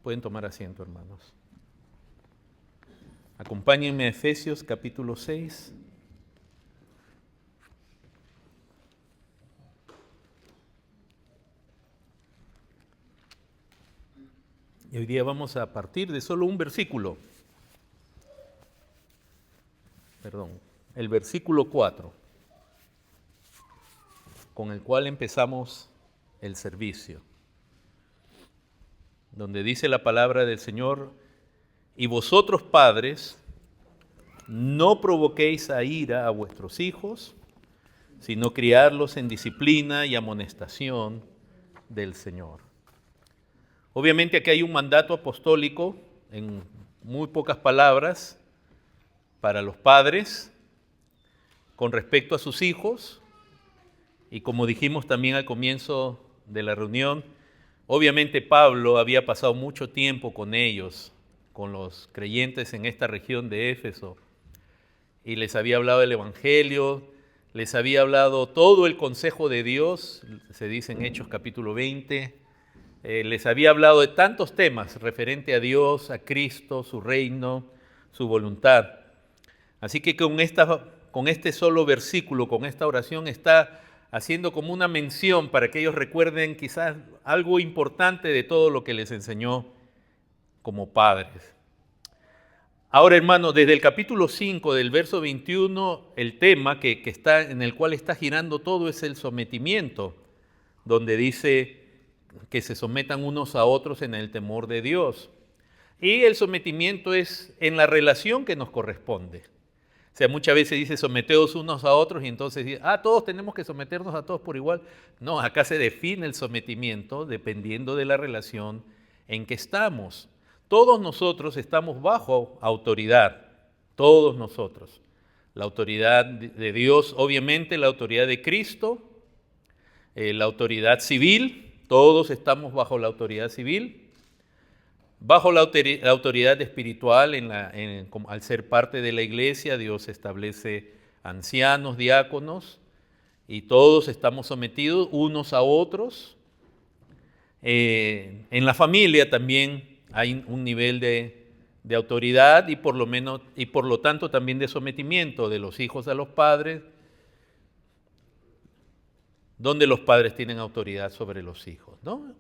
Pueden tomar asiento, hermanos. Acompáñenme a Efesios capítulo 6. Y hoy día vamos a partir de solo un versículo. El versículo 4, con el cual empezamos el servicio, donde dice la palabra del Señor: y vosotros, padres, no provoquéis a ira a vuestros hijos, sino criarlos en disciplina y amonestación del Señor. Obviamente aquí hay un mandato apostólico, en muy pocas palabras, para los padres con respecto a sus hijos. Y como dijimos también al comienzo de la reunión, obviamente Pablo había pasado mucho tiempo con ellos, con los creyentes en esta región de Éfeso, y les había hablado del Evangelio, les había hablado todo el consejo de Dios, se dice en Hechos capítulo 20, les había hablado de tantos temas referente a Dios, a Cristo, su reino, su voluntad. Así que con este solo versículo, con esta oración, está haciendo como una mención para que ellos recuerden quizás algo importante de todo lo que les enseñó como padres. Ahora, hermanos, desde el capítulo 5 del verso 21, el tema en el cual está girando todo es el sometimiento, donde dice que se sometan unos a otros en el temor de Dios. Y el sometimiento es en la relación que nos corresponde. O sea, muchas veces dice someteos unos a otros y entonces dice, todos tenemos que someternos a todos por igual. No, acá se define el sometimiento dependiendo de la relación en que estamos. Todos nosotros estamos bajo autoridad, todos nosotros. La autoridad de Dios, obviamente la autoridad de Cristo, la autoridad civil, todos estamos bajo la autoridad civil. Bajo la autoridad espiritual, al ser parte de la iglesia, Dios establece ancianos, diáconos, y todos estamos sometidos unos a otros. En la familia también hay un nivel de autoridad y por lo tanto también de sometimiento de los hijos a los padres, donde los padres tienen autoridad sobre los hijos, ¿no?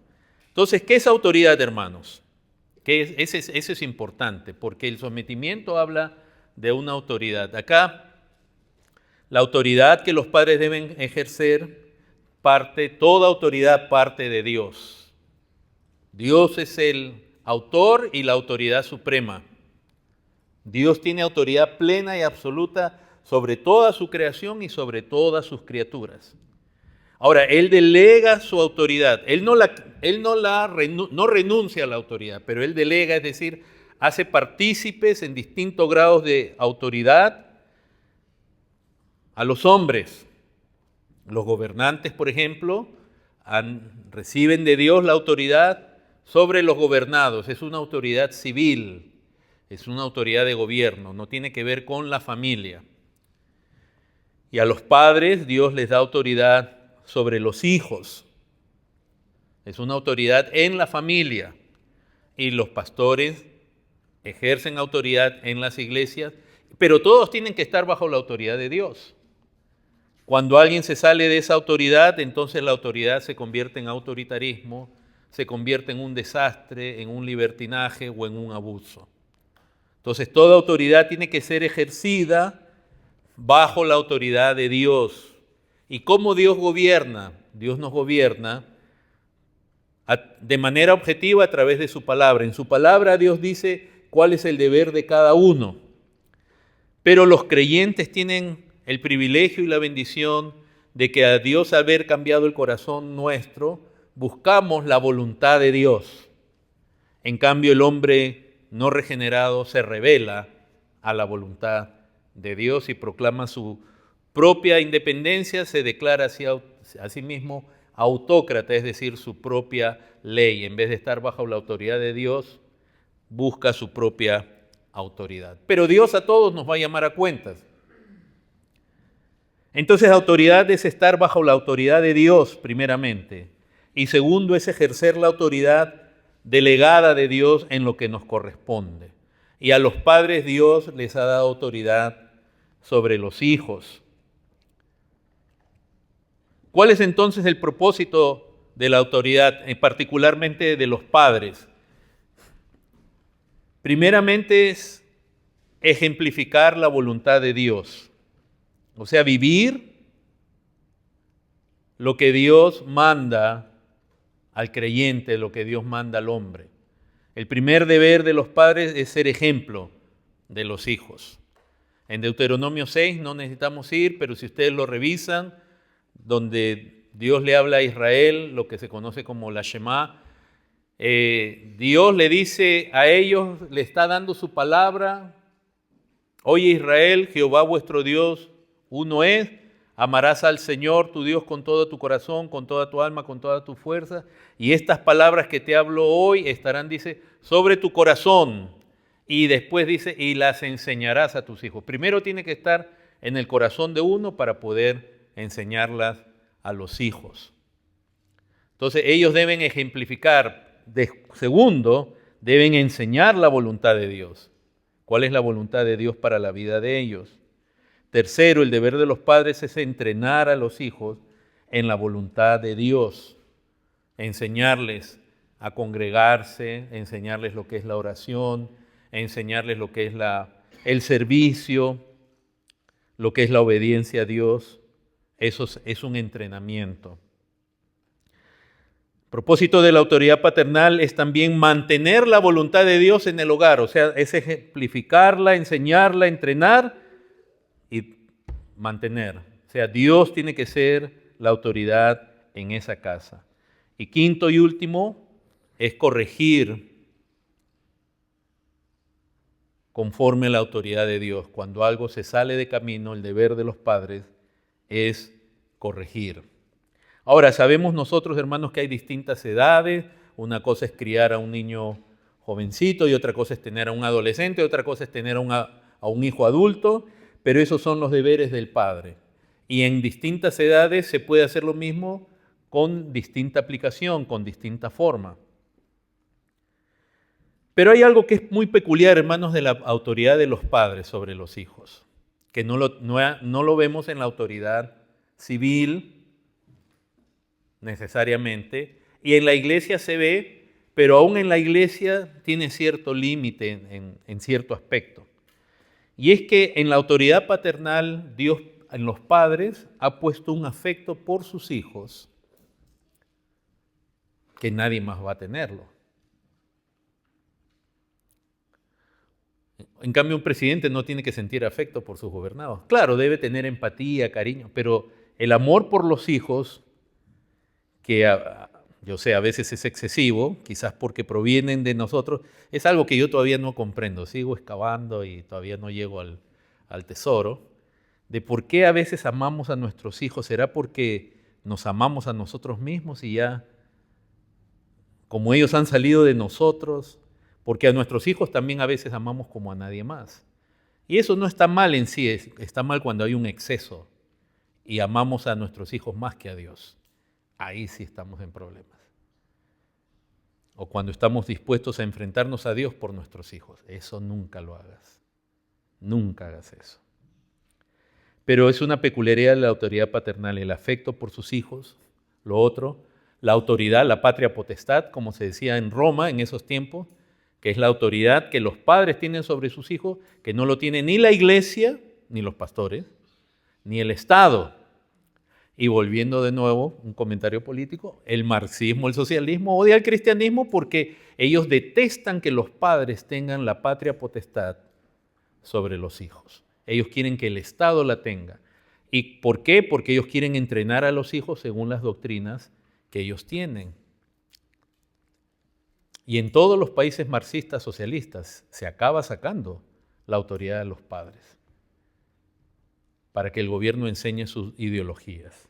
Entonces, ¿qué es autoridad, hermanos? Eso es importante, porque el sometimiento habla de una autoridad. Acá, la autoridad que los padres deben ejercer, toda autoridad parte de Dios. Dios es el autor y la autoridad suprema. Dios tiene autoridad plena y absoluta sobre toda su creación y sobre todas sus criaturas. Ahora, Él delega su autoridad. Él no renuncia a la autoridad, pero Él delega, es decir, hace partícipes en distintos grados de autoridad a los hombres. Los gobernantes, por ejemplo, reciben de Dios la autoridad sobre los gobernados. Es una autoridad civil, es una autoridad de gobierno, no tiene que ver con la familia. Y a los padres Dios les da autoridad sobre los hijos. Es una autoridad en la familia. Y los pastores ejercen autoridad en las iglesias, pero todos tienen que estar bajo la autoridad de Dios. Cuando alguien se sale de esa autoridad, entonces la autoridad se convierte en autoritarismo, se convierte en un desastre, en un libertinaje o en un abuso. Entonces toda autoridad tiene que ser ejercida bajo la autoridad de Dios. ¿Y cómo Dios gobierna? Dios nos gobierna de manera objetiva a través de su palabra. En su palabra Dios dice cuál es el deber de cada uno. Pero los creyentes tienen el privilegio y la bendición de que a Dios haber cambiado el corazón nuestro, buscamos la voluntad de Dios. En cambio, el hombre no regenerado se revela a la voluntad de Dios y proclama su propia independencia, se declara a sí mismo autócrata, es decir, su propia ley. En vez de estar bajo la autoridad de Dios, busca su propia autoridad. Pero Dios a todos nos va a llamar a cuentas. Entonces, autoridad es estar bajo la autoridad de Dios, primeramente. Y segundo, es ejercer la autoridad delegada de Dios en lo que nos corresponde. Y a los padres Dios les ha dado autoridad sobre los hijos. ¿Cuál es entonces el propósito de la autoridad, particularmente de los padres? Primeramente es ejemplificar la voluntad de Dios, o sea, vivir lo que Dios manda al creyente, lo que Dios manda al hombre. El primer deber de los padres es ser ejemplo de los hijos. En Deuteronomio 6 no necesitamos ir, pero si ustedes lo revisan, donde Dios le habla a Israel, lo que se conoce como la Shema, Dios le dice a ellos, le está dando su palabra: oye Israel, Jehová vuestro Dios, uno es, amarás al Señor tu Dios con todo tu corazón, con toda tu alma, con toda tu fuerza, y estas palabras que te hablo hoy estarán, dice, sobre tu corazón, y después dice, y las enseñarás a tus hijos. Primero tiene que estar en el corazón de uno para poder enseñarlas a los hijos. Entonces ellos deben ejemplificar. Segundo, deben enseñar la voluntad de Dios. ¿Cuál es la voluntad de Dios para la vida de ellos? Tercero, el deber de los padres es entrenar a los hijos en la voluntad de Dios, enseñarles a congregarse, enseñarles lo que es la oración, enseñarles lo que es el servicio, lo que es la obediencia a Dios. Eso es un entrenamiento. El propósito de la autoridad paternal es también mantener la voluntad de Dios en el hogar, o sea, es ejemplificarla, enseñarla, entrenar y mantener. O sea, Dios tiene que ser la autoridad en esa casa. Y quinto y último es corregir conforme a la autoridad de Dios. Cuando algo se sale de camino, el deber de los padres es corregir. Ahora, sabemos nosotros, hermanos, que hay distintas edades. Una cosa es criar a un niño jovencito y otra cosa es tener a un adolescente, otra cosa es tener a un hijo adulto, pero esos son los deberes del padre. Y en distintas edades se puede hacer lo mismo con distinta aplicación, con distinta forma. Pero hay algo que es muy peculiar, hermanos, de la autoridad de los padres sobre los hijos, que no lo vemos en la autoridad civil necesariamente, y en la iglesia se ve, pero aún en la iglesia tiene cierto límite en cierto aspecto. Y es que en la autoridad paternal, Dios en los padres ha puesto un afecto por sus hijos que nadie más va a tenerlo. En cambio, un presidente no tiene que sentir afecto por sus gobernados. Claro, debe tener empatía, cariño, pero el amor por los hijos, que yo sé, a veces es excesivo, quizás porque provienen de nosotros, es algo que yo todavía no comprendo. Sigo excavando y todavía no llego al tesoro de por qué a veces amamos a nuestros hijos. ¿Será porque nos amamos a nosotros mismos y ya, como ellos han salido de nosotros? Porque a nuestros hijos también a veces amamos como a nadie más. Y eso no está mal en sí, está mal cuando hay un exceso y amamos a nuestros hijos más que a Dios. Ahí sí estamos en problemas. O cuando estamos dispuestos a enfrentarnos a Dios por nuestros hijos. Eso nunca lo hagas. Nunca hagas eso. Pero es una peculiaridad de la autoridad paternal, el afecto por sus hijos. Lo otro, la autoridad, la patria potestad, como se decía en Roma en esos tiempos, que es la autoridad que los padres tienen sobre sus hijos, que no lo tiene ni la iglesia, ni los pastores, ni el Estado. Y volviendo de nuevo, un comentario político, el marxismo, el socialismo odia al cristianismo porque ellos detestan que los padres tengan la patria potestad sobre los hijos. Ellos quieren que el Estado la tenga. ¿Y por qué? Porque ellos quieren entrenar a los hijos según las doctrinas que ellos tienen. Y en todos los países marxistas, socialistas, se acaba sacando la autoridad de los padres para que el gobierno enseñe sus ideologías.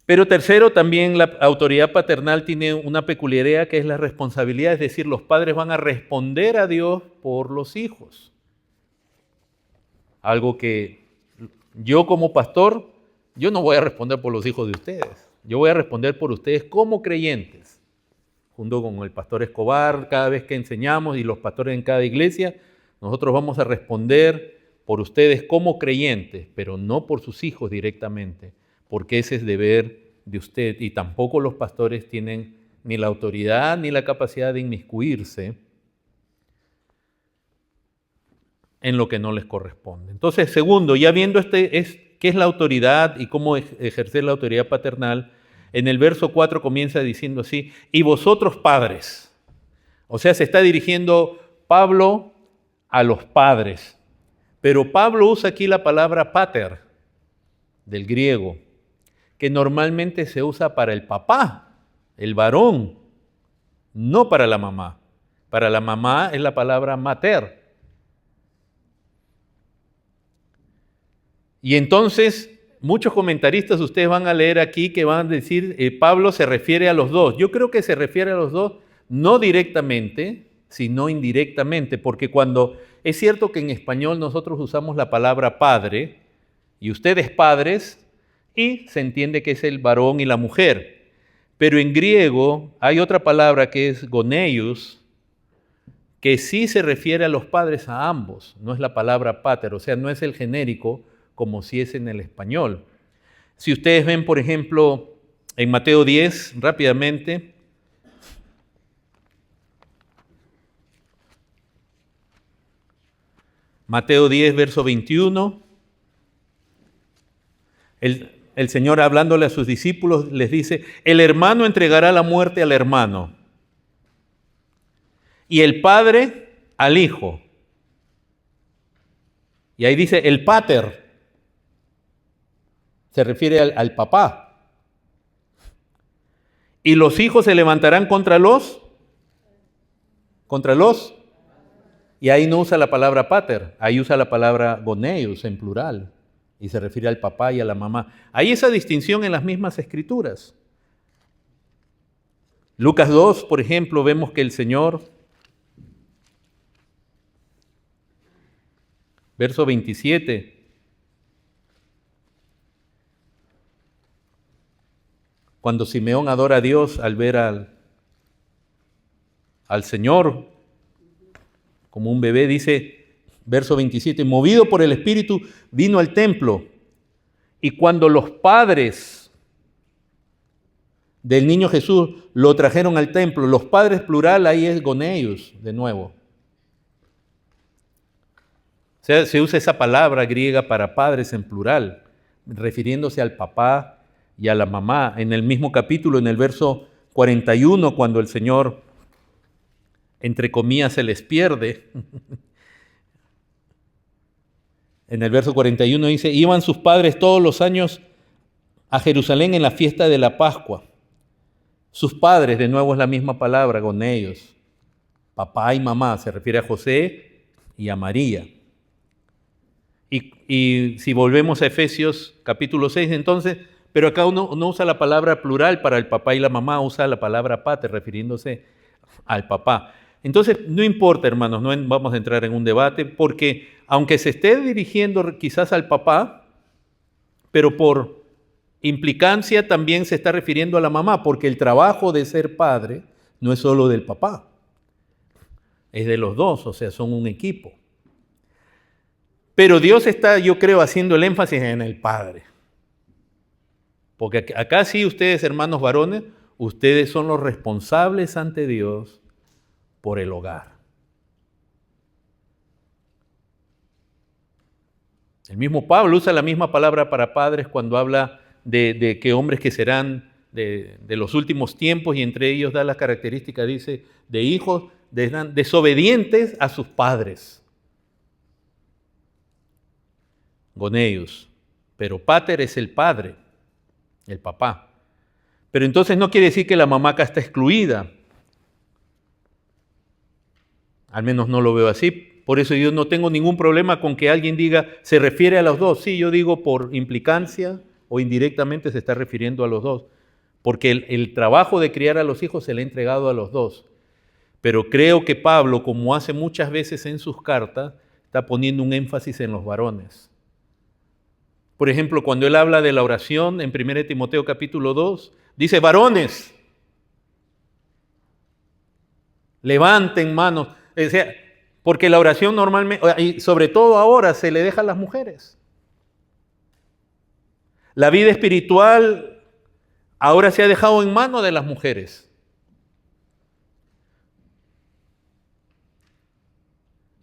Pero tercero, también la autoridad paternal tiene una peculiaridad que es la responsabilidad, es decir, los padres van a responder a Dios por los hijos. Algo que yo como pastor, yo no voy a responder por los hijos de ustedes, yo voy a responder por ustedes como creyentes. junto con el pastor Escobar, cada vez que enseñamos y los pastores en cada iglesia, nosotros vamos a responder por ustedes como creyentes, pero no por sus hijos directamente, porque ese es deber de usted, y tampoco los pastores tienen ni la autoridad ni la capacidad de inmiscuirse en lo que no les corresponde. Entonces, segundo, ya viendo qué es la autoridad y cómo ejercer la autoridad paternal, en el verso 4 comienza diciendo así: y vosotros padres. O sea, se está dirigiendo Pablo a los padres. Pero Pablo usa aquí la palabra pater, del griego, que normalmente se usa para el papá, el varón, no para la mamá. Para la mamá es la palabra mater. Y entonces, muchos comentaristas ustedes van a leer aquí que van a decir, Pablo se refiere a los dos. Yo creo que se refiere a los dos no directamente, sino indirectamente, porque cuando es cierto que en español nosotros usamos la palabra padre, y ustedes padres, y se entiende que es el varón y la mujer. Pero en griego hay otra palabra que es goneios, que sí se refiere a los padres, a ambos. No es la palabra pater, o sea, no es el genérico como si es en el español. Si ustedes ven, por ejemplo, en Mateo 10, rápidamente, Mateo 10, verso 21, el Señor, hablándole a sus discípulos, les dice: el hermano entregará la muerte al hermano y el padre al hijo. Y ahí dice el pater, se refiere al papá. Y los hijos se levantarán contra los, y ahí no usa la palabra pater, ahí usa la palabra goneios en plural, y se refiere al papá y a la mamá. Hay esa distinción en las mismas escrituras. Lucas 2, por ejemplo, vemos que el Señor, verso 27, cuando Simeón adora a Dios al ver al Señor como un bebé, dice, verso 27, movido por el Espíritu, vino al templo. Y cuando los padres del niño Jesús lo trajeron al templo, los padres plural, ahí es goneios, de nuevo. O sea, se usa esa palabra griega para padres en plural, refiriéndose al papá y a la mamá. En el mismo capítulo, en el verso 41, cuando el Señor, entre comillas, se les pierde, en el verso 41 dice: iban sus padres todos los años a Jerusalén en la fiesta de la Pascua. Sus padres, de nuevo es la misma palabra, con ellos. Papá y mamá, se refiere a José y a María. Y si volvemos a Efesios capítulo 6, entonces, pero acá uno usa la palabra plural para el papá y la mamá, usa la palabra pater, refiriéndose al papá. Entonces, no importa, hermanos, no vamos a entrar en un debate, porque aunque se esté dirigiendo quizás al papá, pero por implicancia también se está refiriendo a la mamá, porque el trabajo de ser padre no es solo del papá, es de los dos, o sea, son un equipo. Pero Dios está, yo creo, haciendo el énfasis en el padre. Porque acá sí ustedes, hermanos varones, ustedes son los responsables ante Dios por el hogar. El mismo Pablo usa la misma palabra para padres cuando habla de que hombres que serán de los últimos tiempos, y entre ellos da las características, dice, de hijos desobedientes a sus padres. Goneios. Pero pater es el padre, el papá. Pero entonces no quiere decir que la mamá acá está excluida. Al menos no lo veo así. Por eso yo no tengo ningún problema con que alguien diga, se refiere a los dos. Sí, yo digo por implicancia o indirectamente se está refiriendo a los dos. Porque el trabajo de criar a los hijos se le ha entregado a los dos. Pero creo que Pablo, como hace muchas veces en sus cartas, está poniendo un énfasis en los varones. Por ejemplo, cuando él habla de la oración en 1 Timoteo capítulo 2, dice varones. Levanten manos. O sea, porque la oración normalmente, y sobre todo ahora, se le deja a las mujeres. La vida espiritual ahora se ha dejado en manos de las mujeres.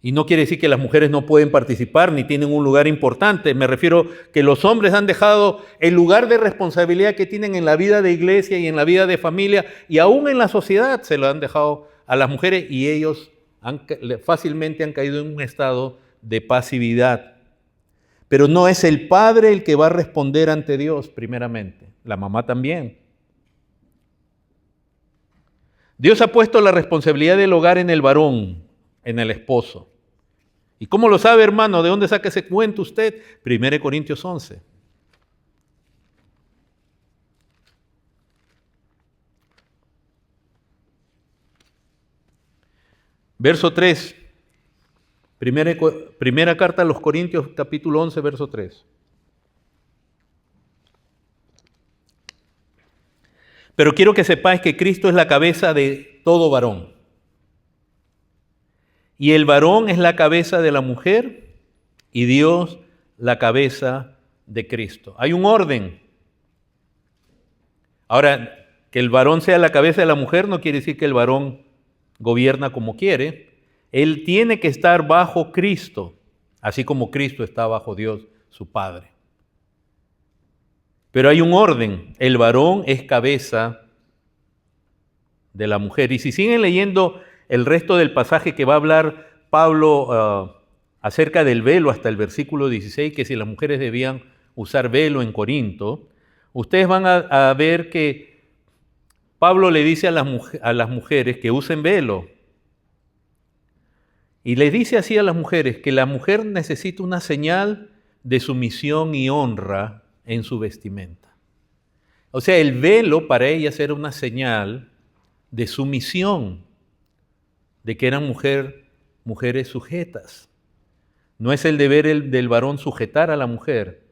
Y no quiere decir que las mujeres no pueden participar ni tienen un lugar importante. Me refiero que los hombres han dejado el lugar de responsabilidad que tienen en la vida de iglesia y en la vida de familia y aún en la sociedad se lo han dejado a las mujeres y ellos fácilmente han caído en un estado de pasividad. Pero no es el padre el que va a responder ante Dios primeramente, la mamá también. Dios ha puesto la responsabilidad del hogar en el varón, en el esposo. ¿Y cómo lo sabe, hermano? ¿De dónde saca ese cuento usted? 1 Corintios 11. Verso 3. Primera carta a los Corintios, capítulo 11, verso 3. Pero quiero que sepáis que Cristo es la cabeza de todo varón. Y el varón es la cabeza de la mujer y Dios la cabeza de Cristo. Hay un orden. Ahora, que el varón sea la cabeza de la mujer no quiere decir que el varón gobierna como quiere. Él tiene que estar bajo Cristo, así como Cristo está bajo Dios, su Padre. Pero hay un orden. El varón es cabeza de la mujer. Y si siguen leyendo el resto del pasaje que va a hablar Pablo acerca del velo hasta el versículo 16, que si las mujeres debían usar velo en Corinto, ustedes van a ver que Pablo le dice a las mujeres que usen velo. Y les dice así a las mujeres que la mujer necesita una señal de sumisión y honra en su vestimenta. O sea, el velo para ellas era una señal de sumisión, de que eran mujeres sujetas. No es el deber del varón sujetar a la mujer.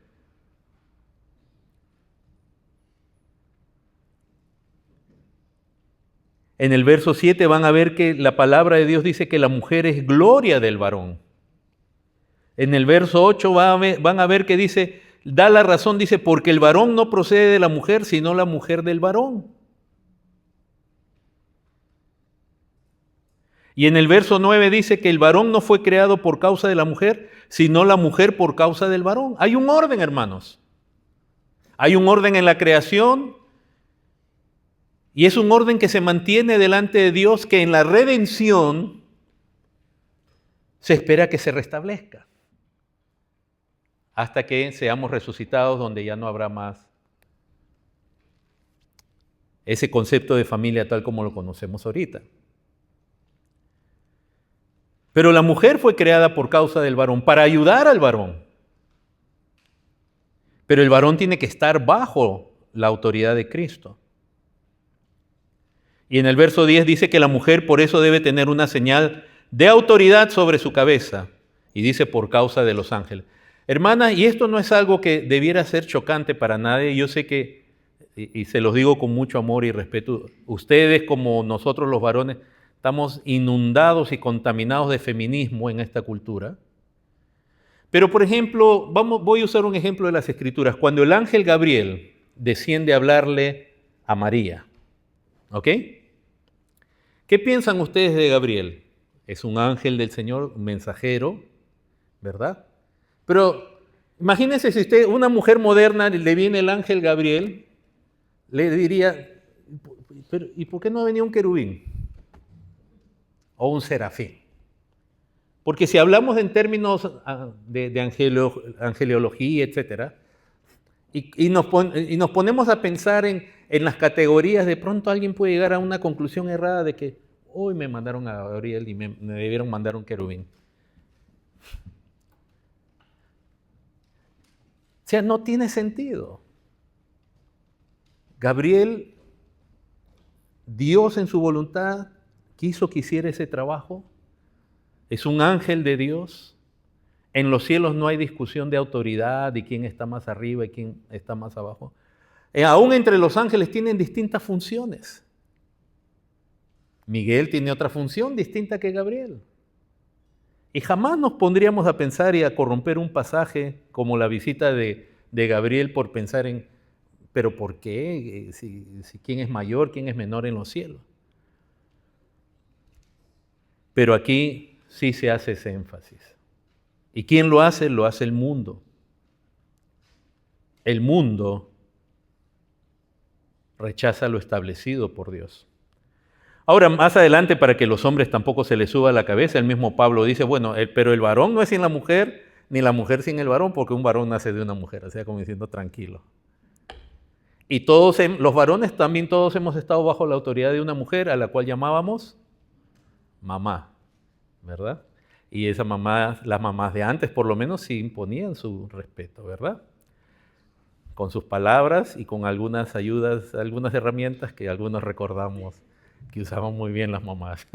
En el verso 7 van a ver que la palabra de Dios dice que la mujer es gloria del varón. En el verso 8 van a ver que dice, da la razón, dice, porque el varón no procede de la mujer, sino la mujer del varón. Y en el verso 9 dice que el varón no fue creado por causa de la mujer, sino la mujer por causa del varón. Hay un orden, hermanos. Hay un orden en la creación y es un orden que se mantiene delante de Dios, que en la redención se espera que se restablezca hasta que seamos resucitados, donde ya no habrá más ese concepto de familia tal como lo conocemos ahorita. Pero la mujer fue creada por causa del varón, para ayudar al varón. Pero el varón tiene que estar bajo la autoridad de Cristo. Y en el verso 10 dice que la mujer por eso debe tener una señal de autoridad sobre su cabeza. Y dice por causa de los ángeles. Hermanas, y esto no es algo que debiera ser chocante para nadie. Yo sé que, y se los digo con mucho amor y respeto, ustedes como nosotros los varones, estamos inundados y contaminados de feminismo en esta cultura. Pero, por ejemplo, voy a usar un ejemplo de las Escrituras. Cuando el ángel Gabriel desciende a hablarle a María, ¿ok? ¿Qué piensan ustedes de Gabriel? Es un ángel del Señor, un mensajero, ¿verdad? Pero imagínense si una mujer moderna, le viene el ángel Gabriel, le diría, ¿y por qué no venía un querubín? O un serafín. Porque si hablamos en términos de angeliología, etc., y nos ponemos a pensar en las categorías, de pronto alguien puede llegar a una conclusión errada de que hoy me mandaron a Gabriel y me debieron mandar un querubín. O sea, no tiene sentido. Gabriel, Dios en su voluntad, quiso que hiciera ese trabajo. Es un ángel de Dios. En los cielos no hay discusión de autoridad, de quién está más arriba y quién está más abajo. Aún entre los ángeles tienen distintas funciones. Miguel tiene otra función distinta que Gabriel. Y jamás nos pondríamos a pensar y a corromper un pasaje como la visita de Gabriel por pensar en, pero ¿por qué? Si quién es mayor, quién es menor en los cielos. Pero aquí sí se hace ese énfasis. ¿Y quién lo hace? Lo hace el mundo. El mundo rechaza lo establecido por Dios. Ahora, más adelante, para que los hombres tampoco se les suba a la cabeza, el mismo Pablo dice, bueno, pero el varón no es sin la mujer, ni la mujer sin el varón, porque un varón nace de una mujer, o sea, como diciendo, tranquilo. Y todos, los varones también todos hemos estado bajo la autoridad de una mujer a la cual llamábamos mamá, ¿verdad? Y esa mamá, las mamás de antes por lo menos sí imponían su respeto, ¿verdad? Con sus palabras y con algunas ayudas, algunas herramientas que algunos recordamos que usaban muy bien las mamás.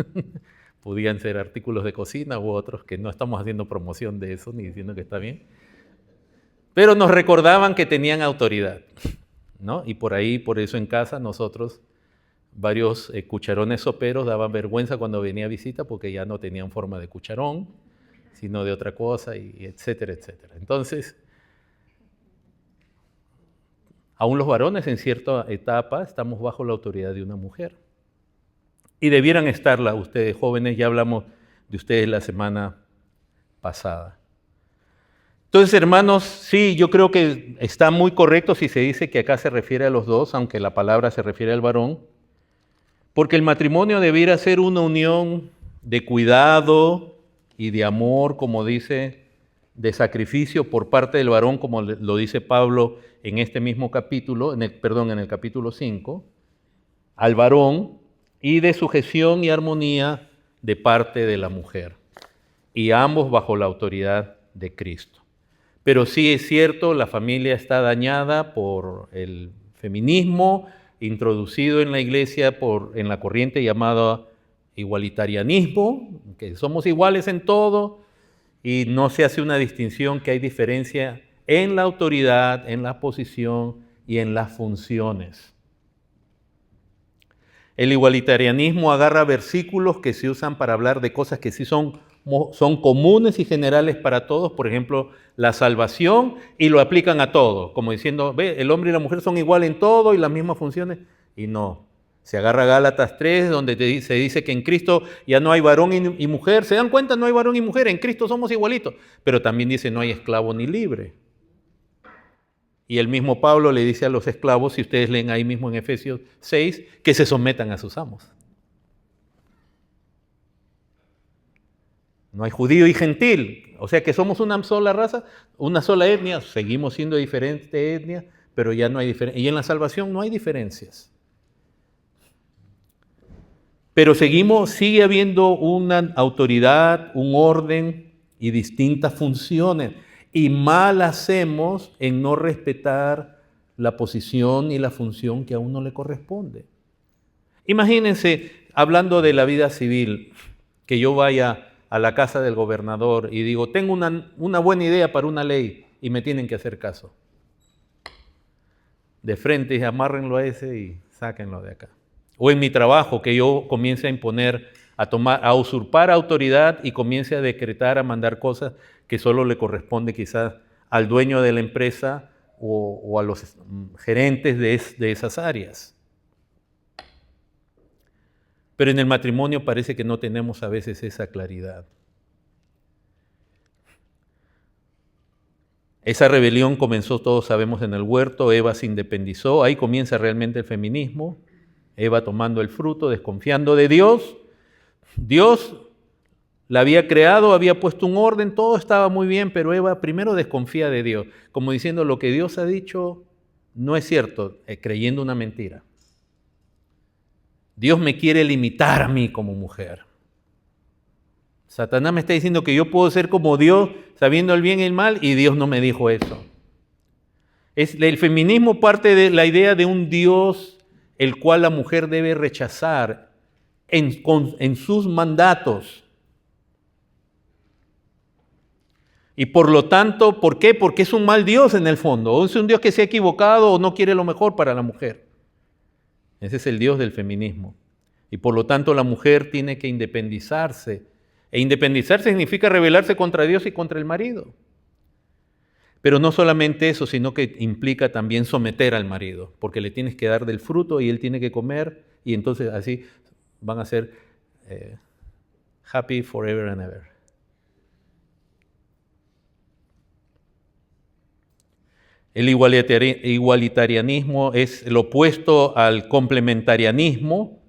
Podían ser artículos de cocina u otros, que no estamos haciendo promoción de eso ni diciendo que está bien. Pero nos recordaban que tenían autoridad, ¿no? Y por ahí, por eso en casa nosotros, varios cucharones soperos daban vergüenza cuando venía a visita porque ya no tenían forma de cucharón, sino de otra cosa, y etcétera, etcétera. Entonces, aún los varones en cierta etapa estamos bajo la autoridad de una mujer. Y debieran estarla ustedes jóvenes, ya hablamos de ustedes la semana pasada. Entonces, hermanos, sí, yo creo que está muy correcto si se dice que acá se refiere a los dos, aunque la palabra se refiere al varón, porque el matrimonio debiera ser una unión de cuidado y de amor, como dice, de sacrificio por parte del varón, como lo dice Pablo en este mismo capítulo, en el capítulo 5, al varón, y de sujeción y armonía de parte de la mujer, y ambos bajo la autoridad de Cristo. Pero sí es cierto, la familia está dañada por el feminismo introducido en la iglesia en la corriente llamada igualitarianismo, que somos iguales en todo y no se hace una distinción, que hay diferencia en la autoridad, en la posición y en las funciones. El igualitarianismo agarra versículos que se usan para hablar de cosas que sí son comunes y generales para todos, por ejemplo, la salvación, y lo aplican a todo, como diciendo, ve, el hombre y la mujer son iguales en todo y las mismas funciones, y no. Se agarra Gálatas 3, donde se dice que en Cristo ya no hay varón y mujer. ¿Se dan cuenta? No hay varón y mujer, en Cristo somos igualitos. Pero también dice no hay esclavo ni libre. Y el mismo Pablo le dice a los esclavos, si ustedes leen ahí mismo en Efesios 6, que se sometan a sus amos. No hay judío y gentil, o sea que somos una sola raza, una sola etnia, seguimos siendo diferentes etnias, pero ya no hay diferencias. Y en la salvación no hay diferencias. Pero sigue habiendo una autoridad, un orden y distintas funciones. Y mal hacemos en no respetar la posición y la función que a uno le corresponde. Imagínense, hablando de la vida civil, que yo vaya a la casa del gobernador y digo, tengo una buena idea para una ley y me tienen que hacer caso. De frente, amárrenlo a ese y sáquenlo de acá. O en mi trabajo, que yo comience a imponer, a usurpar autoridad y comience a decretar, a mandar cosas que solo le corresponde quizás al dueño de la empresa o a los gerentes de esas áreas. Pero en el matrimonio parece que no tenemos a veces esa claridad. Esa rebelión comenzó, todos sabemos, en el huerto. Eva se independizó, ahí comienza realmente el feminismo. Eva tomando el fruto, desconfiando de Dios. Dios la había creado, había puesto un orden, todo estaba muy bien, pero Eva primero desconfía de Dios, como diciendo lo que Dios ha dicho no es cierto, creyendo una mentira. Dios me quiere limitar a mí como mujer. Satanás me está diciendo que yo puedo ser como Dios, sabiendo el bien y el mal, y Dios no me dijo eso. El feminismo parte de la idea de un Dios el cual la mujer debe rechazar en sus mandatos. Y por lo tanto, ¿por qué? Porque es un mal Dios en el fondo, o es un Dios que se ha equivocado o no quiere lo mejor para la mujer. Ese es el Dios del feminismo. Y por lo tanto la mujer tiene que independizarse. E independizarse significa rebelarse contra Dios y contra el marido. Pero no solamente eso, sino que implica también someter al marido, porque le tienes que dar del fruto y él tiene que comer, y entonces así van a ser happy forever and ever. El igualitarianismo es el opuesto al complementarianismo,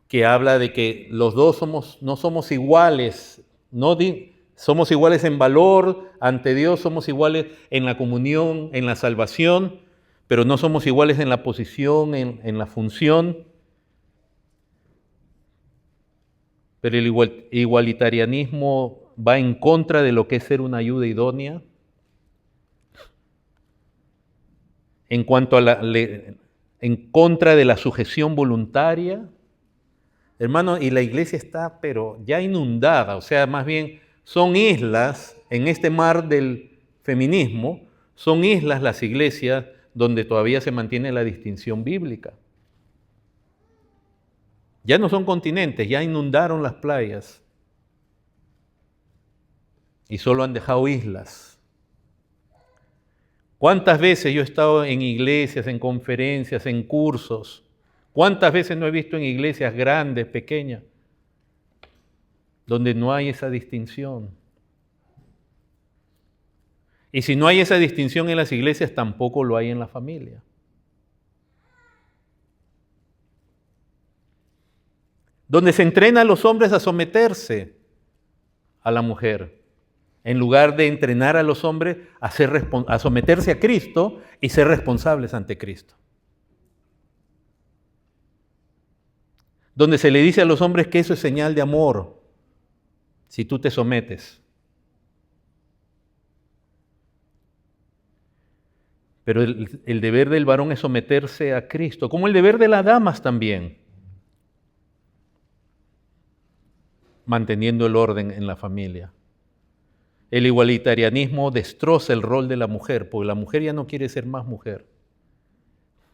que habla de que los dos no somos iguales, somos iguales en valor ante Dios, somos iguales en la comunión, en la salvación, pero no somos iguales en la posición, en la función. Pero el igualitarianismo va en contra de lo que es ser una ayuda idónea. En contra de la sujeción voluntaria. Hermano, y la iglesia está, pero ya inundada, o sea, más bien son islas en este mar del feminismo, son islas las iglesias donde todavía se mantiene la distinción bíblica. Ya no son continentes, ya inundaron las playas y solo han dejado islas. ¿Cuántas veces yo he estado en iglesias, en conferencias, en cursos? ¿Cuántas veces no he visto en iglesias grandes, pequeñas, donde no hay esa distinción? Y si no hay esa distinción en las iglesias, tampoco lo hay en la familia. Donde se entrena a los hombres a someterse a la mujer, en lugar de entrenar a los hombres a someterse a Cristo y ser responsables ante Cristo. Donde se le dice a los hombres que eso es señal de amor, si tú te sometes. Pero el deber del varón es someterse a Cristo, como el deber de las damas también, manteniendo el orden en la familia. El igualitarianismo destroza el rol de la mujer, porque la mujer ya no quiere ser más mujer,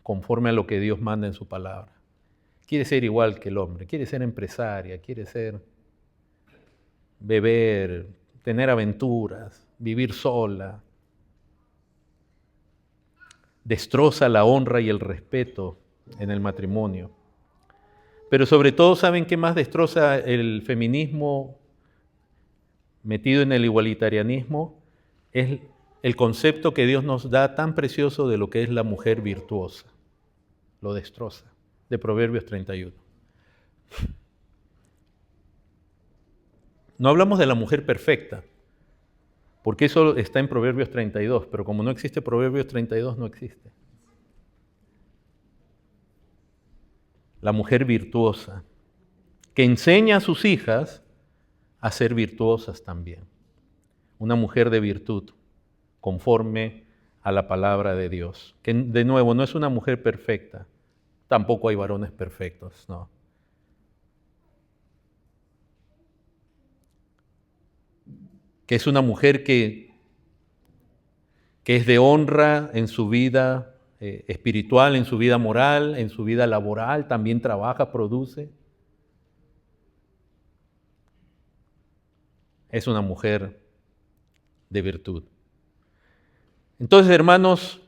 conforme a lo que Dios manda en su palabra. Quiere ser igual que el hombre, quiere ser empresaria, quiere ser beber, tener aventuras, vivir sola. Destroza la honra y el respeto en el matrimonio. Pero sobre todo, ¿saben qué más destroza el feminismo metido en el igualitarianismo? Es el concepto que Dios nos da tan precioso de lo que es la mujer virtuosa. Lo destroza, de Proverbios 31. No hablamos de la mujer perfecta, porque eso está en Proverbios 32, pero como no existe Proverbios 32, no existe. La mujer virtuosa, que enseña a sus hijas a ser virtuosas también. Una mujer de virtud, conforme a la palabra de Dios. Que de nuevo, no es una mujer perfecta, tampoco hay varones perfectos, no. Que es una mujer que es de honra en su vida espiritual, en su vida moral, en su vida laboral, también trabaja, produce. Es una mujer de virtud. Entonces, hermanos,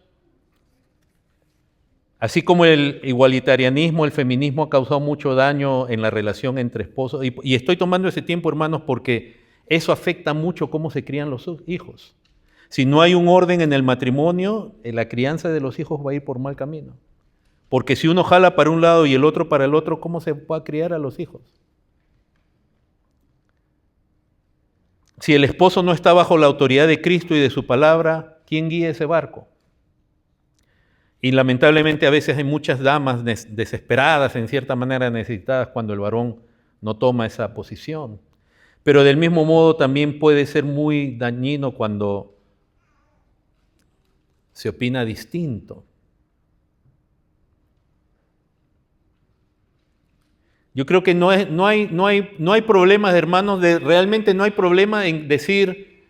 así como el igualitarianismo, el feminismo ha causado mucho daño en la relación entre esposos, y estoy tomando ese tiempo, hermanos, porque eso afecta mucho cómo se crían los hijos. Si no hay un orden en el matrimonio, la crianza de los hijos va a ir por mal camino. Porque si uno jala para un lado y el otro para el otro, ¿cómo se va a criar a los hijos? Si el esposo no está bajo la autoridad de Cristo y de su palabra, ¿quién guía ese barco? Y lamentablemente a veces hay muchas damas desesperadas, en cierta manera necesitadas, cuando el varón no toma esa posición. Pero del mismo modo también puede ser muy dañino cuando se opina distinto. Yo creo que no hay problemas, hermanos, realmente no hay problema en decir,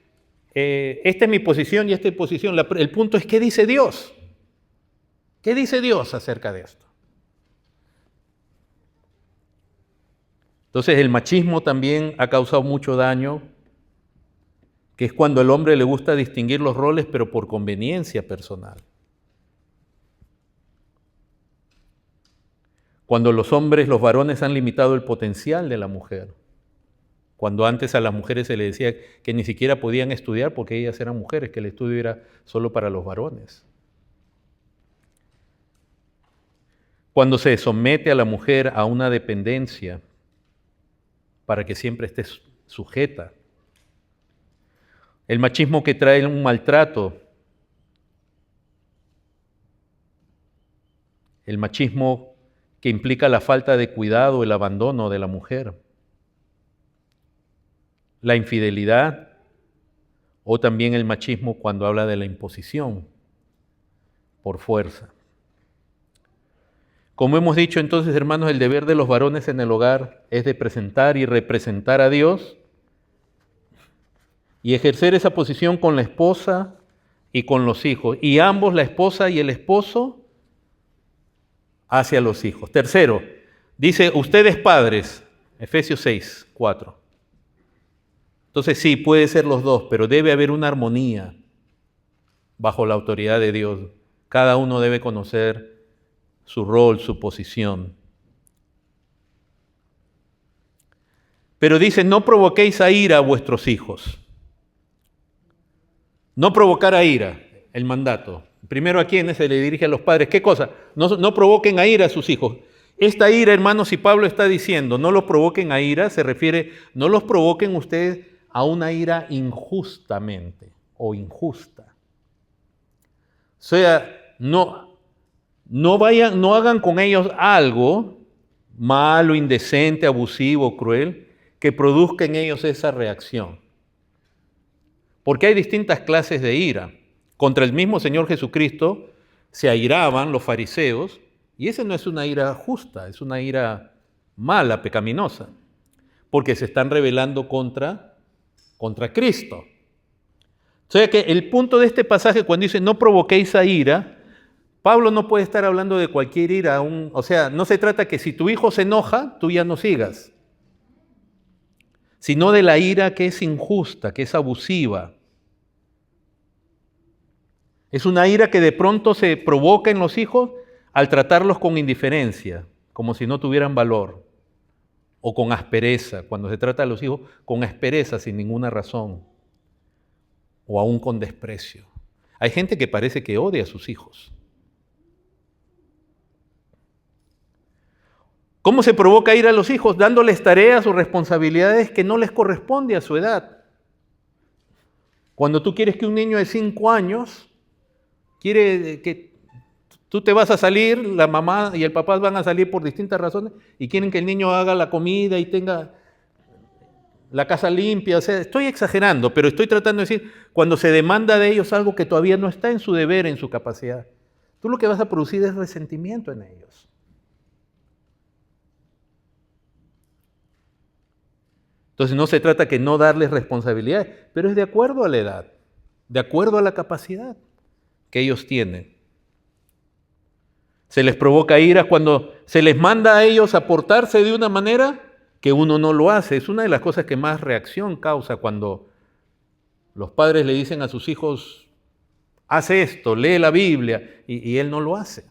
esta es mi posición y esta es mi posición. El punto es, ¿qué dice Dios? ¿Qué dice Dios acerca de esto? Entonces el machismo también ha causado mucho daño, que es cuando al hombre le gusta distinguir los roles, pero por conveniencia personal. Cuando los hombres, los varones, han limitado el potencial de la mujer. Cuando antes a las mujeres se les decía que ni siquiera podían estudiar porque ellas eran mujeres, que el estudio era solo para los varones. Cuando se somete a la mujer a una dependencia para que siempre esté sujeta. El machismo que trae un maltrato. El machismo que implica la falta de cuidado, el abandono de la mujer. La infidelidad, o también el machismo cuando habla de la imposición por fuerza. Como hemos dicho entonces, hermanos, el deber de los varones en el hogar es de presentar y representar a Dios y ejercer esa posición con la esposa y con los hijos, y ambos, la esposa y el esposo, hacia los hijos. Tercero, dice, ustedes padres, Efesios 6, 4. Entonces sí, puede ser los dos, pero debe haber una armonía bajo la autoridad de Dios. Cada uno debe conocer su rol, su posición. Pero dice, no provoquéis a ira a vuestros hijos. No provocar a ira, el mandato. Primero, ¿a quiénes se le dirige? A los padres. ¿Qué cosa? No provoquen a ira a sus hijos. Esta ira, hermanos, si Pablo está diciendo, no los provoquen a ira, se refiere, no los provoquen ustedes a una ira injustamente o injusta. O sea, no hagan con ellos algo malo, indecente, abusivo, cruel, que produzca en ellos esa reacción. Porque hay distintas clases de ira. Contra el mismo Señor Jesucristo se airaban los fariseos, y esa no es una ira justa, es una ira mala, pecaminosa, porque se están rebelando contra Cristo. O sea que el punto de este pasaje, cuando dice no provoquéis a ira, Pablo no puede estar hablando de cualquier ira. O sea, no se trata que si tu hijo se enoja, tú ya no sigas, sino de la ira que es injusta, que es abusiva. Es una ira que de pronto se provoca en los hijos al tratarlos con indiferencia, como si no tuvieran valor, o con aspereza, cuando se trata a los hijos con aspereza sin ninguna razón, o aún con desprecio. Hay gente que parece que odia a sus hijos. ¿Cómo se provoca ira a los hijos? Dándoles tareas o responsabilidades que no les corresponde a su edad. Cuando tú quieres que un niño de 5 años, quiere que tú te vas a salir, la mamá y el papá van a salir por distintas razones y quieren que el niño haga la comida y tenga la casa limpia. O sea, estoy exagerando, pero estoy tratando de decir, cuando se demanda de ellos algo que todavía no está en su deber, en su capacidad, tú lo que vas a producir es resentimiento en ellos. Entonces no se trata que no darles responsabilidades, pero es de acuerdo a la edad, de acuerdo a la capacidad que ellos tienen. Se les provoca ira cuando se les manda a ellos a portarse de una manera que uno no lo hace. Es una de las cosas que más reacción causa cuando los padres le dicen a sus hijos, haz esto, lee la Biblia, y él no lo hace.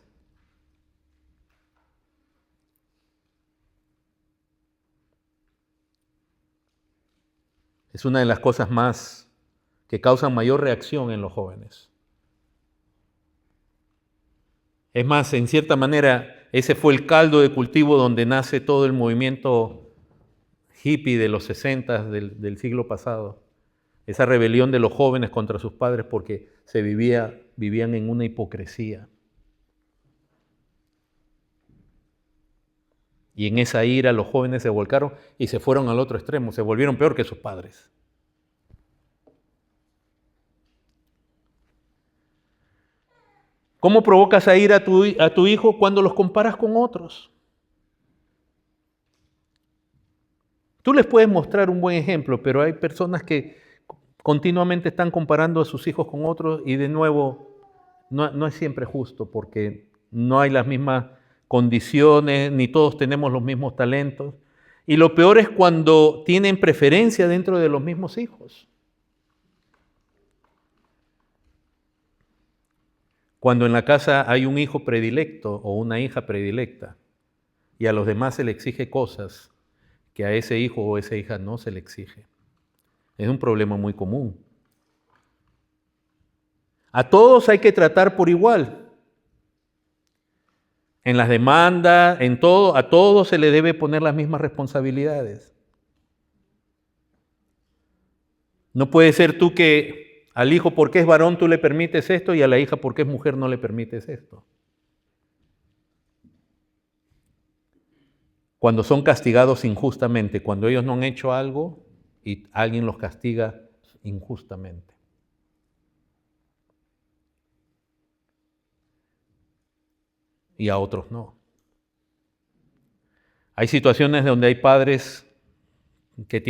Es una de las cosas más que causan mayor reacción en los jóvenes. Es más, en cierta manera, ese fue el caldo de cultivo donde nace todo el movimiento hippie de los 60 del siglo pasado. Esa rebelión de los jóvenes contra sus padres porque vivían en una hipocresía. Y en esa ira los jóvenes se volcaron y se fueron al otro extremo, se volvieron peor que sus padres. ¿Cómo provocas a ira a tu hijo cuando los comparas con otros? Tú les puedes mostrar un buen ejemplo, pero hay personas que continuamente están comparando a sus hijos con otros y de nuevo no es siempre justo porque no hay las mismas condiciones, ni todos tenemos los mismos talentos. Y lo peor es cuando tienen preferencia dentro de los mismos hijos. Cuando en la casa hay un hijo predilecto o una hija predilecta y a los demás se le exige cosas que a ese hijo o esa hija no se le exige. Es un problema muy común. A todos hay que tratar por igual. En las demandas, en todo, a todos se le debe poner las mismas responsabilidades. No puede ser tú que al hijo porque es varón tú le permites esto y a la hija porque es mujer no le permites esto. Cuando son castigados injustamente, cuando ellos no han hecho algo y alguien los castiga injustamente. Y a otros no. Hay situaciones donde hay padres que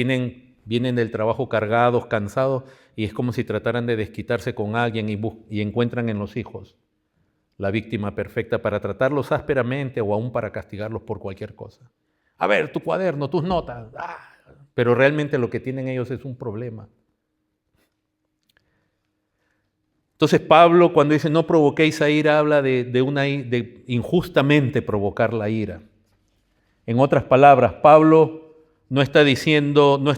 vienen del trabajo cargados, cansados, y es como si trataran de desquitarse con alguien y encuentran en los hijos la víctima perfecta para tratarlos ásperamente o aún para castigarlos por cualquier cosa. A ver, tu cuaderno, tus notas. Pero realmente lo que tienen ellos es un problema. Entonces Pablo, cuando dice no provoquéis a ira, habla de injustamente provocar la ira. En otras palabras, Pablo no está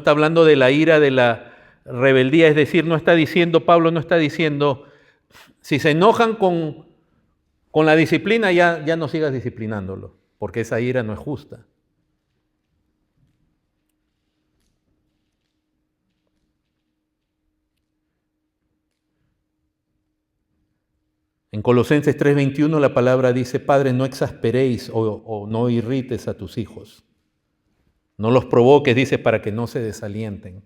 hablando de la ira, de la rebeldía, es decir, Pablo no está diciendo, si se enojan con la disciplina, ya no sigas disciplinándolo, porque esa ira no es justa. En Colosenses 3:21 la palabra dice, Padre, no exasperéis o no irrites a tus hijos. No los provoques, dice, para que no se desalienten.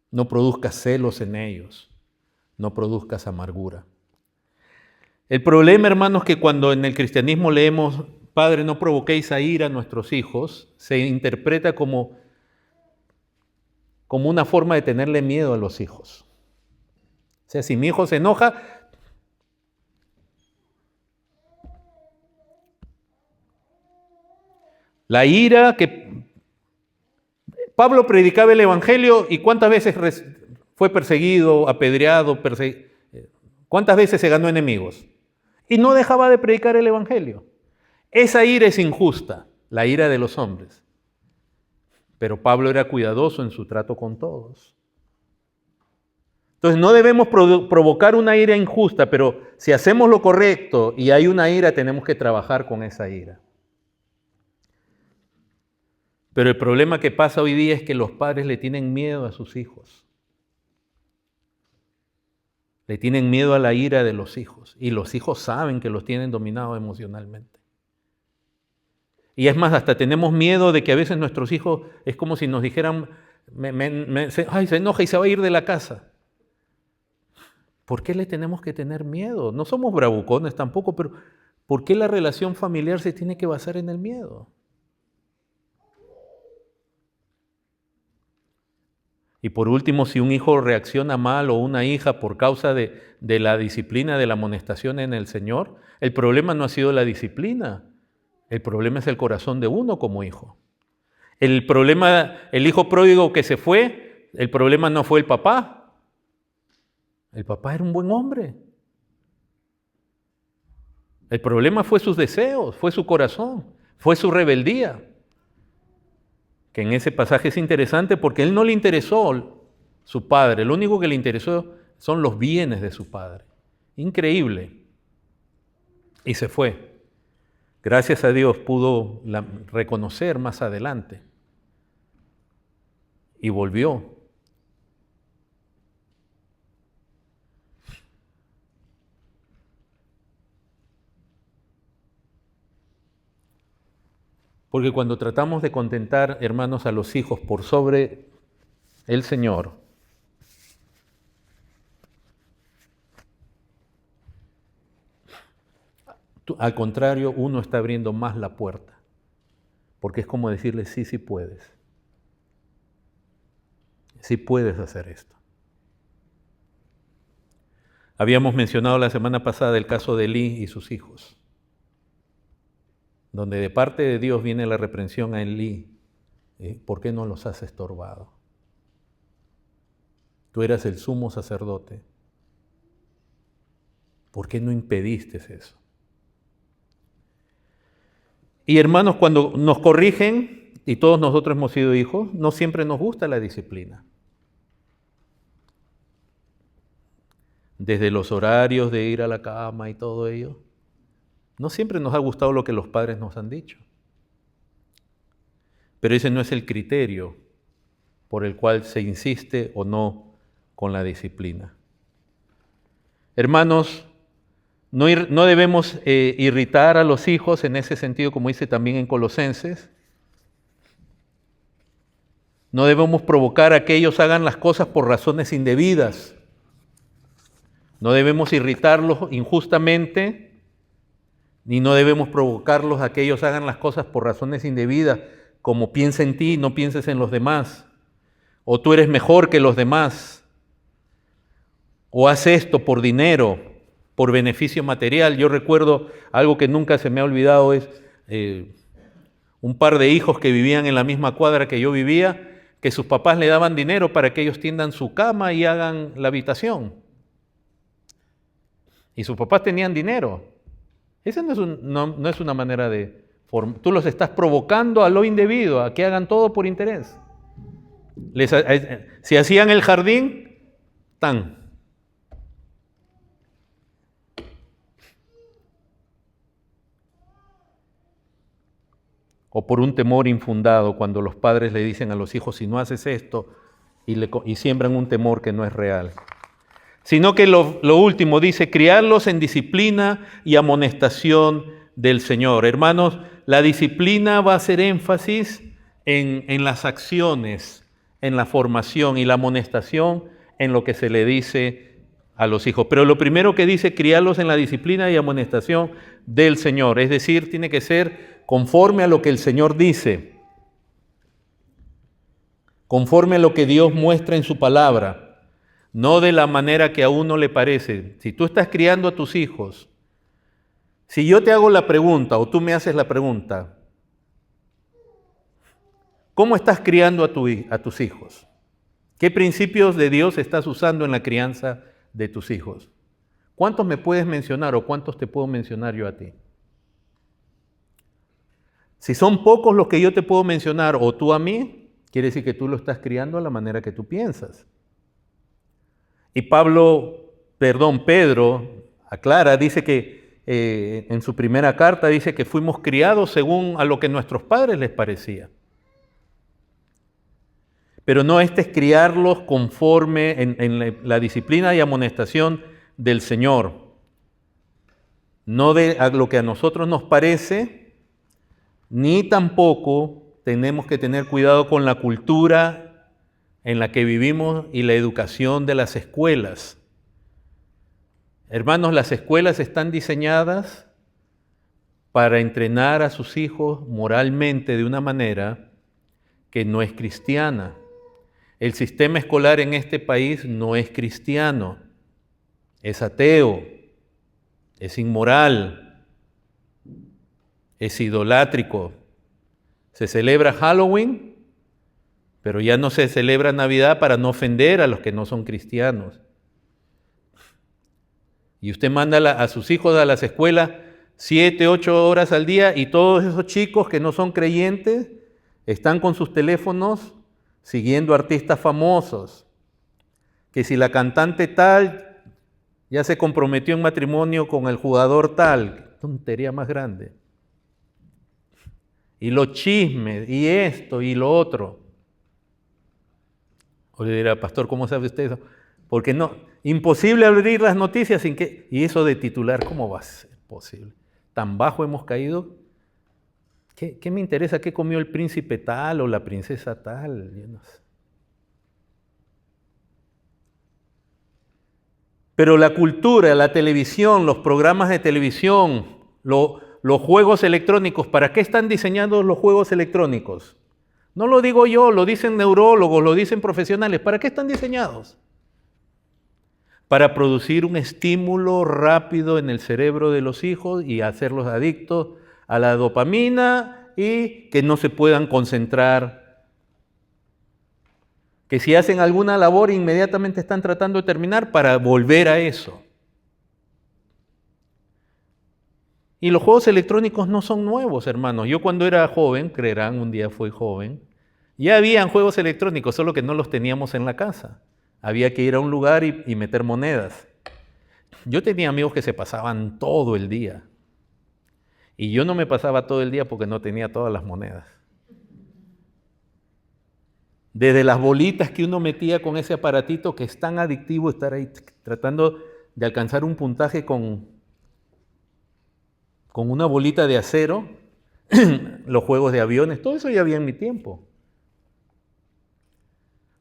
No produzcas celos en ellos. No produzcas amargura. El problema, hermanos, que cuando en el cristianismo leemos, Padre, no provoquéis a ira a nuestros hijos, se interpreta como una forma de tenerle miedo a los hijos. O sea, si mi hijo se enoja, la ira que Pablo predicaba el Evangelio y cuántas veces fue perseguido, apedreado, cuántas veces se ganó enemigos. Y no dejaba de predicar el Evangelio. Esa ira es injusta, la ira de los hombres. Pero Pablo era cuidadoso en su trato con todos. Entonces no debemos provocar una ira injusta, pero si hacemos lo correcto y hay una ira, tenemos que trabajar con esa ira. Pero el problema que pasa hoy día es que los padres le tienen miedo a sus hijos. Le tienen miedo a la ira de los hijos. Y los hijos saben que los tienen dominados emocionalmente. Y es más, hasta tenemos miedo de que a veces nuestros hijos es como si nos dijeran, se enoja y se va a ir de la casa. ¿Por qué le tenemos que tener miedo? No somos bravucones tampoco, pero ¿por qué la relación familiar se tiene que basar en el miedo? Y por último, si un hijo reacciona mal o una hija por causa de la disciplina, de la amonestación en el Señor, el problema no ha sido la disciplina, el problema es el corazón de uno como hijo. El problema, el hijo pródigo que se fue, el problema no fue el papá. El papá era un buen hombre. El problema fue sus deseos, fue su corazón, fue su rebeldía. Que en ese pasaje es interesante porque a él no le interesó su padre, lo único que le interesó son los bienes de su padre. Increíble. Y se fue. Gracias a Dios pudo reconocer más adelante. Y volvió. Porque cuando tratamos de contentar, hermanos, a los hijos por sobre el Señor, al contrario, uno está abriendo más la puerta. Porque es como decirle, sí, sí puedes. Sí puedes hacer esto. Habíamos mencionado la semana pasada el caso de Elí y sus hijos. donde de parte de Dios viene la reprensión a Elí. ¿Por qué no los has estorbado? Tú eras el sumo sacerdote. ¿Por qué no impediste eso? Y hermanos, cuando nos corrigen, y todos nosotros hemos sido hijos, no siempre nos gusta la disciplina. Desde los horarios de ir a la cama y todo ello, no siempre nos ha gustado lo que los padres nos han dicho. Pero ese no es el criterio por el cual se insiste o no con la disciplina. Hermanos, no debemos irritar a los hijos en ese sentido, como dice también en Colosenses. No debemos provocar a que ellos hagan las cosas por razones indebidas. No debemos irritarlos injustamente, ni no debemos provocarlos a que ellos hagan las cosas por razones indebidas, como piensa en ti, no pienses en los demás, o tú eres mejor que los demás, o haz esto por dinero, por beneficio material. Yo recuerdo algo que nunca se me ha olvidado, es un par de hijos que vivían en la misma cuadra que yo vivía, que sus papás le daban dinero para que ellos tiendan su cama y hagan la habitación. Y sus papás tenían dinero. Esa no es una manera de formar. Tú los estás provocando a lo indebido, a que hagan todo por interés. Si hacían el jardín, tan. O por un temor infundado, cuando los padres le dicen a los hijos, si no haces esto, y siembran un temor que no es real. Sino que lo último dice, criarlos en disciplina y amonestación del Señor. Hermanos, la disciplina va a hacer énfasis en las acciones, en la formación, y la amonestación en lo que se le dice a los hijos. Pero lo primero que dice, criarlos en la disciplina y amonestación del Señor. Es decir, tiene que ser conforme a lo que el Señor dice, conforme a lo que Dios muestra en su palabra. No de la manera que a uno le parece. Si tú estás criando a tus hijos, si yo te hago la pregunta o tú me haces la pregunta, ¿cómo estás criando a tus hijos? ¿Qué principios de Dios estás usando en la crianza de tus hijos? ¿Cuántos me puedes mencionar o cuántos te puedo mencionar yo a ti? Si son pocos los que yo te puedo mencionar o tú a mí, quiere decir que tú lo estás criando a la manera que tú piensas. Y Pedro aclara, dice que en su primera carta dice que fuimos criados según a lo que nuestros padres les parecía. Pero no, es criarlos conforme en la disciplina y amonestación del Señor. No de a lo que a nosotros nos parece, ni tampoco tenemos que tener cuidado con la cultura en la que vivimos y la educación de las escuelas. Hermanos, las escuelas están diseñadas para entrenar a sus hijos moralmente de una manera que no es cristiana. El sistema escolar en este país no es cristiano, es ateo, es inmoral, es idolátrico. Se celebra Halloween, pero ya no se celebra Navidad para no ofender a los que no son cristianos. Y usted manda a sus hijos a las escuelas 7, 8 horas al día y todos esos chicos que no son creyentes están con sus teléfonos siguiendo artistas famosos. Que si la cantante tal ya se comprometió en matrimonio con el jugador tal, qué tontería más grande. Y los chismes, y esto, y lo otro. O le dirá, pastor, ¿cómo sabe usted eso? Porque no, imposible abrir las noticias sin que... Y eso de titular, ¿cómo va a ser posible? Tan bajo hemos caído. ¿Qué me interesa qué comió el príncipe tal o la princesa tal? Yo no sé. Pero la cultura, la televisión, los programas de televisión, los juegos electrónicos, ¿para qué están diseñados los juegos electrónicos? No lo digo yo, lo dicen neurólogos, lo dicen profesionales. ¿Para qué están diseñados? Para producir un estímulo rápido en el cerebro de los hijos y hacerlos adictos a la dopamina y que no se puedan concentrar. Que si hacen alguna labor inmediatamente están tratando de terminar para volver a eso. Y los juegos electrónicos no son nuevos, hermanos. Yo cuando era joven, creerán, un día fui joven, ya habían juegos electrónicos, solo que no los teníamos en la casa. Había que ir a un lugar y meter monedas. Yo tenía amigos que se pasaban todo el día. Y yo no me pasaba todo el día porque no tenía todas las monedas. Desde las bolitas que uno metía con ese aparatito que es tan adictivo estar ahí tratando de alcanzar un puntaje con una bolita de acero, los juegos de aviones, todo eso ya había en mi tiempo.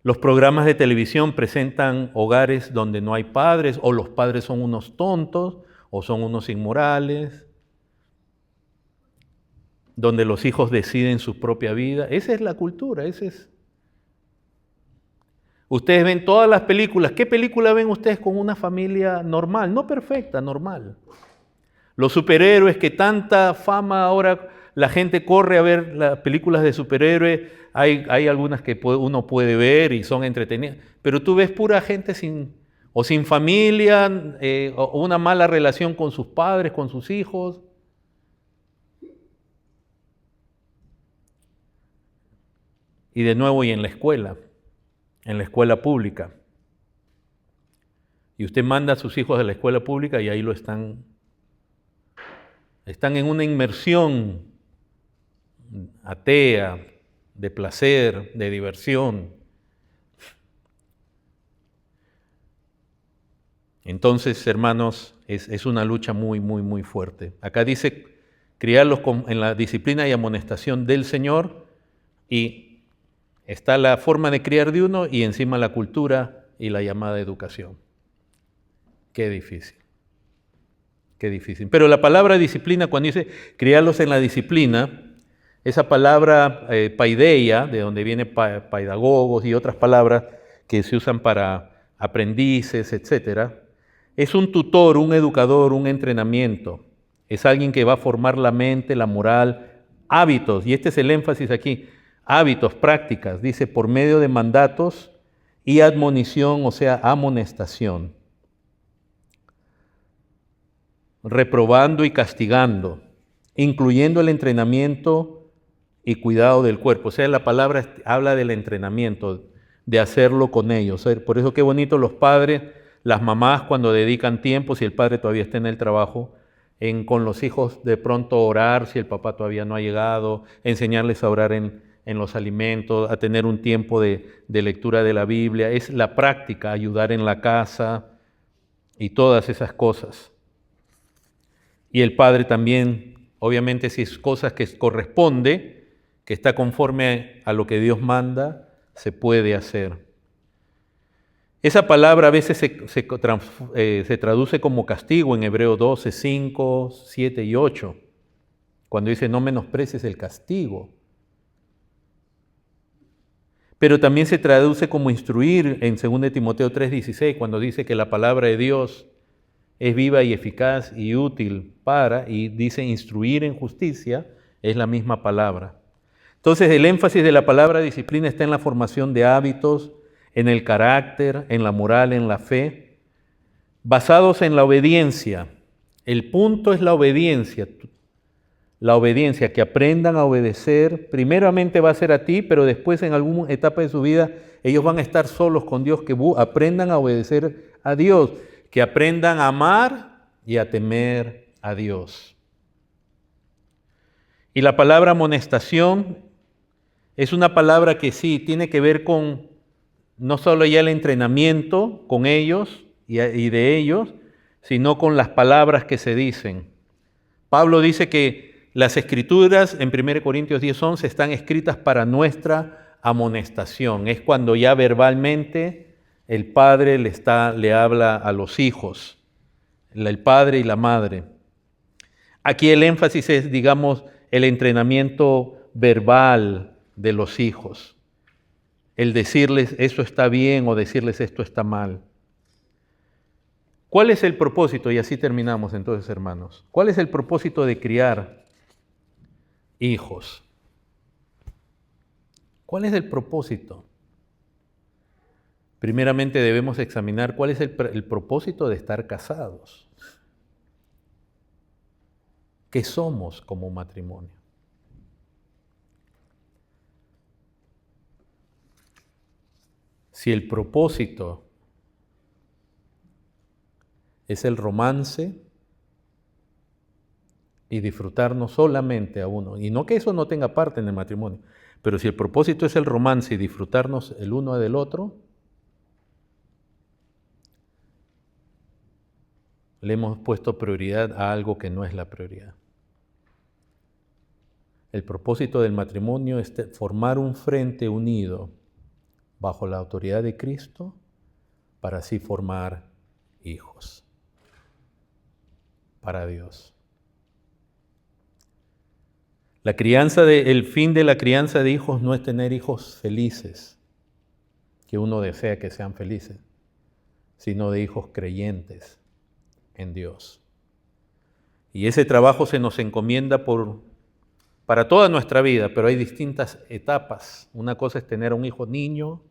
Los programas de televisión presentan hogares donde no hay padres, o los padres son unos tontos, o son unos inmorales, donde los hijos deciden su propia vida. Esa es la cultura, Ustedes ven todas las películas. ¿Qué película ven ustedes con una familia normal? No perfecta, normal. Los superhéroes, que tanta fama ahora, la gente corre a ver las películas de superhéroes, hay algunas que uno puede ver y son entretenidas, pero tú ves pura gente sin familia, o una mala relación con sus padres, con sus hijos. Y de nuevo, y en la escuela pública. Y usted manda a sus hijos a la escuela pública y ahí lo están en una inmersión atea, de placer, de diversión. Entonces, hermanos, es una lucha muy, muy, muy fuerte. Acá dice, criarlos en la disciplina y amonestación del Señor, y está la forma de criar de uno y encima la cultura y la llamada educación. Qué difícil. Qué difícil. Pero la palabra disciplina, cuando dice criarlos en la disciplina, esa palabra paideia, de donde viene paidagogos y otras palabras que se usan para aprendices, etc., es un tutor, un educador, un entrenamiento. Es alguien que va a formar la mente, la moral, hábitos, y este es el énfasis aquí, hábitos, prácticas, dice, por medio de mandatos y admonición, o sea, amonestación. Reprobando y castigando, incluyendo el entrenamiento y cuidado del cuerpo. O sea, la palabra habla del entrenamiento, de hacerlo con ellos. Por eso qué bonito los padres, las mamás cuando dedican tiempo, si el padre todavía está en el trabajo, con los hijos de pronto orar, si el papá todavía no ha llegado, enseñarles a orar en los alimentos, a tener un tiempo de lectura de la Biblia. Es la práctica, ayudar en la casa y todas esas cosas. Y el padre también, obviamente, si es cosas que corresponde, que está conforme a lo que Dios manda, se puede hacer. Esa palabra a veces se traduce como castigo en Hebreos 12, 5, 7 y 8, cuando dice no menosprecies el castigo. Pero también se traduce como instruir en 2 Timoteo 3, 16, cuando dice que la palabra de Dios es viva y eficaz y útil y dice instruir en justicia, es la misma palabra. Entonces el énfasis de la palabra disciplina está en la formación de hábitos, en el carácter, en la moral, en la fe, basados en la obediencia. El punto es la obediencia, que aprendan a obedecer. Primeramente va a ser a ti, pero después en alguna etapa de su vida ellos van a estar solos con Dios, que aprendan a obedecer a Dios, que aprendan a amar y a temer a Dios. Y la palabra amonestación es una palabra que sí tiene que ver con no solo ya el entrenamiento con ellos y de ellos, sino con las palabras que se dicen. Pablo dice que las escrituras en 1 Corintios 10:11 están escritas para nuestra amonestación. Es cuando ya verbalmente el padre le habla a los hijos, el padre y la madre. Aquí el énfasis es, digamos, el entrenamiento verbal de los hijos. El decirles eso está bien o decirles esto está mal. ¿Cuál es el propósito? Y así terminamos entonces, hermanos. ¿Cuál es el propósito de criar hijos. ¿Cuál es el propósito? Primeramente debemos examinar cuál es el propósito de estar casados. ¿Qué somos como matrimonio? Si el propósito es el romance y disfrutarnos solamente a uno, y no que eso no tenga parte en el matrimonio, pero si el propósito es el romance y disfrutarnos el uno del otro, le hemos puesto prioridad a algo que no es la prioridad. El propósito del matrimonio es formar un frente unido bajo la autoridad de Cristo para así formar hijos para Dios. El fin de la crianza de hijos no es tener hijos felices, que uno desea que sean felices, sino de hijos creyentes en Dios. Y ese trabajo se nos encomienda para toda nuestra vida, pero hay distintas etapas. Una cosa es tener un hijo niño,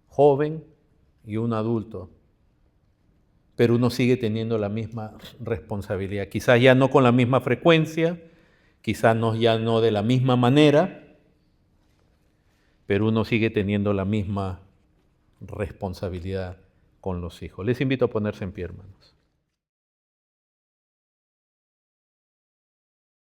joven y un adulto, pero uno sigue teniendo la misma responsabilidad, quizás ya no con la misma frecuencia, quizás ya no de la misma manera, pero uno sigue teniendo la misma responsabilidad con los hijos. Les invito a ponerse en pie, hermanos.